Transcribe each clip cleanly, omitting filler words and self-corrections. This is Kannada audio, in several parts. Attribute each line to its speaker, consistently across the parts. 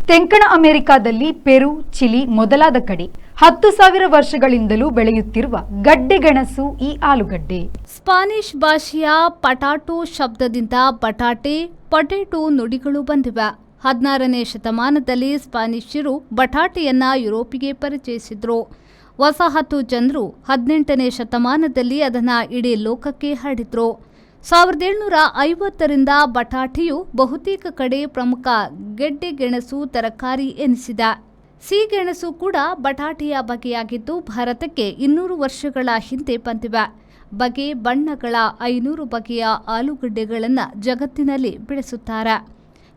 Speaker 1: ತೆಂಕಣ ಅಮೆರಿಕಾದಲ್ಲಿ ಪೆರು, ಚಿಲಿ ಮೊದಲಾದ ಕಡೆ 10,000 ವರ್ಷಗಳಿಂದಲೂ ಬೆಳೆಯುತ್ತಿರುವ ಗಡ್ಡೆಗೆಣಸು ಈ ಆಲೂಗಡ್ಡೆ.
Speaker 2: ಸ್ಪಾನಿಷ್ ಭಾಷೆಯ ಪಟಾಟೋ ಶಬ್ದದಿಂದ ಬಟಾಟೆ, ಪೊಟೆಟೊ ನುಡಿಗಳು ಬಂದಿವೆ. 16ನೇ ಶತಮಾನದಲ್ಲಿ ಸ್ಪಾನಿಷರು ಬಟಾಟೆಯನ್ನ ಯುರೋಪಿಗೆ ಪರಿಚಯಿಸಿದ್ರು. ವಸಾಹತು ಜನರು 18ನೇ ಶತಮಾನದಲ್ಲಿ ಅದನ್ನು ಇಡೀ ಲೋಕಕ್ಕೆ ಹರಡಿದ್ರು. 1750ರಿಂದ ಬಟಾಟೆಯು ಬಹುತೇಕ ಕಡೆ ಪ್ರಮುಖ ಗೆಡ್ಡೆಗೆಣಸು ತರಕಾರಿ ಎನಿಸಿದೆ. ಸಿಗೆಣಸು ಕೂಡ ಬಟಾಟೆಯ ಬಗೆಯಾಗಿದ್ದು ಭಾರತಕ್ಕೆ 200 ವರ್ಷಗಳ ಹಿಂದೆ ಬಂದಿವೆ. ಬಗೆ ಬಣ್ಣಗಳ 500 ಬಗೆಯ ಆಲೂಗಡ್ಡೆಗಳನ್ನು ಜಗತ್ತಿನಲ್ಲಿ ಬೆಳೆಸುತ್ತಾರೆ.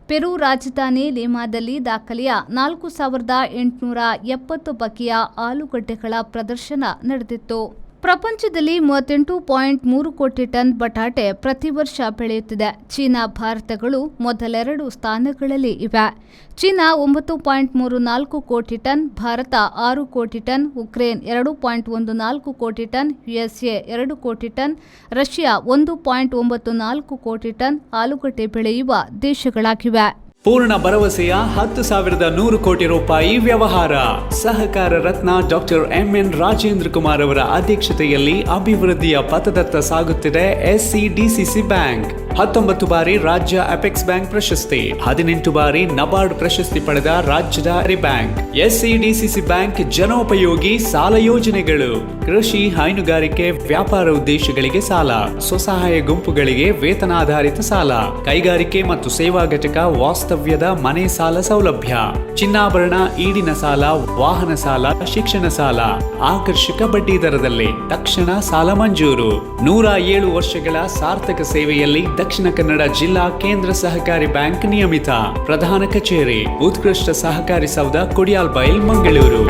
Speaker 2: ಪೆರು ರಾಜಧಾನಿ ಲಿಮಾದಲ್ಲಿ ದಾಖಲೆಯ 4,870 ಬಗೆಯ ಆಲೂಗಡ್ಡೆಗಳ ಪ್ರದರ್ಶನ ನಡೆದಿತ್ತು. ಪ್ರಪಂಚದಲ್ಲಿ 38.3 ಕೋಟಿ ಟನ್ ಬಟಾಟೆ ಪ್ರತಿ ವರ್ಷ ಬೆಳೆಯುತ್ತಿದೆ. ಚೀನಾ, ಭಾರತಗಳು ಮೊದಲೆರಡು ಸ್ಥಾನಗಳಲ್ಲಿ ಇವೆ. ಚೀನಾ 9.34 ಕೋಟಿ ಟನ್, ಭಾರತ 6 ಕೋಟಿ ಟನ್, ಉಕ್ರೇನ್ 2.14 ಕೋಟಿ ಟನ್, USA 2 ಕೋಟಿ ಟನ್, ರಷ್ಯಾ 1.94 ಕೋಟಿ ಟನ್ ಆಲೂಗಡ್ಡೆ ಬೆಳೆಯುವ ದೇಶಗಳಾಗಿವೆ.
Speaker 3: ಪೂರ್ಣ ಭರವಸೆಯ 10,100 ಕೋಟಿ ರೂಪಾಯಿ ವ್ಯವಹಾರ. ಸಹಕಾರ ರತ್ನ ಡಾಕ್ಟರ್ MN ರಾಜೇಂದ್ರ ಕುಮಾರ್ ಅವರ ಅಧ್ಯಕ್ಷತೆಯಲ್ಲಿ ಅಭಿವೃದ್ಧಿಯ ಪಥದತ್ತ ಸಾಗುತ್ತಿದೆ SCDCC ಬ್ಯಾಂಕ್. 19 ಬಾರಿ ರಾಜ್ಯ ಅಪೆಕ್ಸ್ ಬ್ಯಾಂಕ್ ಪ್ರಶಸ್ತಿ, 18 ಬಾರಿ ನಬಾರ್ಡ್ ಪ್ರಶಸ್ತಿ ಪಡೆದ ರಾಜ್ಯದ ಬ್ಯಾಂಕ್. SCDCC ಬ್ಯಾಂಕ್ ಜನೋಪಯೋಗಿ ಸಾಲ ಯೋಜನೆಗಳು, ಕೃಷಿ, ಹೈನುಗಾರಿಕೆ, ವ್ಯಾಪಾರ ಉದ್ದೇಶಗಳಿಗೆ ಸಾಲ, ಸ್ವಸಹಾಯ ಗುಂಪುಗಳಿಗೆ ವೇತನಾಧಾರಿತ ಸಾಲ, ಕೈಗಾರಿಕೆ ಮತ್ತು ಸೇವಾ ಘಟಕ ವಾಸ್ತವ್ಯದ ಮನೆ ಸಾಲ ಸೌಲಭ್ಯ, ಚಿನ್ನಾಭರಣ, ಈಡಿನ ಸಾಲ, ವಾಹನ ಸಾಲ, ಶಿಕ್ಷಣ ಸಾಲ, ಆಕರ್ಷಕ ಬಡ್ಡಿ ದರದಲ್ಲಿ ತಕ್ಷಣ ಸಾಲ ಮಂಜೂರು. 107 ವರ್ಷಗಳ ಸಾರ್ಥಕ ಸೇವೆಯಲ್ಲಿ ದಕ್ಷಿಣ ಕನ್ನಡ ಜಿಲ್ಲಾ ಕೇಂದ್ರ ಸಹಕಾರಿ ಬ್ಯಾಂಕ್ ನಿಯಮಿತ. ಪ್ರಧಾನ ಕಚೇರಿ, ಉತ್ಕೃಷ್ಟ ಸಹಕಾರಿ ಸೌಧ, ಕೊಡಿಯಾಲ್ ಬೈಲ್, ಮಂಗಳೂರು.